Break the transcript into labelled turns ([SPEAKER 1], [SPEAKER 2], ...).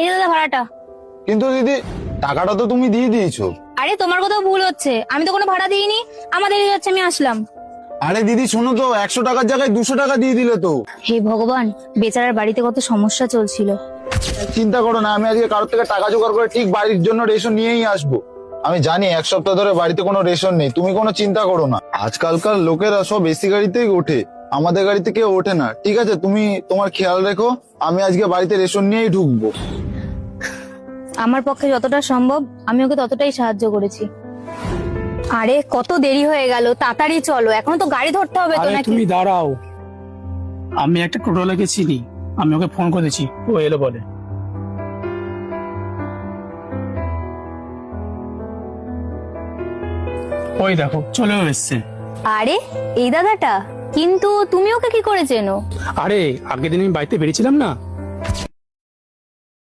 [SPEAKER 1] এই যে দাদা ভাড়াটা।
[SPEAKER 2] কিন্তু দিদি টাকাটা তো তুমি দিয়ে দিয়েছো।
[SPEAKER 1] আরে তোমার কোথাও ভুল হচ্ছে, আমি তো কোনো ভাড়া দিইনি, আমার দেরি হচ্ছে, আমি আসলাম।
[SPEAKER 2] আরে দিদি শোনো তো, 100 টাকার জায়গায় 200 টাকা দিয়ে দিলে তো।
[SPEAKER 1] হে ভগবান, বেচারার বাড়িতে কত সমস্যা চলছিল।
[SPEAKER 2] চিন্তা করো না, আমি আজকে কারোর থেকে টাকা জোগাড় করে ঠিক বাড়ির জন্য রেশন নিয়েই আসবো। আমি জানি 1 সপ্তাহ ধরে বাড়িতে কোনো রেশন নেই, তুমি কোনো চিন্তা করো না। আজকালকার লোকেরা সব এসি গাড়িতেই ওঠে, আমাদের গাড়িতে কেউ ওঠে না। ঠিক আছে, তুমি তোমার খেয়াল রেখো, আমি আজকে বাড়িতে রেশন নিয়েই ঢুকবো।
[SPEAKER 1] আমার পক্ষে যতটা সম্ভব আমি ওকে ততটাই সাহায্য করেছি। আরে কত দেরি হয়ে গেল, তাড়াতাড়ি চলো, এখনো তো গাড়ি ধরতে হবে তো
[SPEAKER 3] আরে
[SPEAKER 1] নাকি?
[SPEAKER 3] তুমি দাঁড়াও, আমি একটা টোটোওয়ালাকে চিনি, আমি ওকে ফোন করেছি, ও এলো বলে। ওই দেখো চলেও এসছে।
[SPEAKER 1] আরে এই দাদাটা, কিন্তু তুমি ওকে কি করে চেনো?
[SPEAKER 3] আরে আগের দিন আমি বাড়িতে বেরিয়েছিলাম না,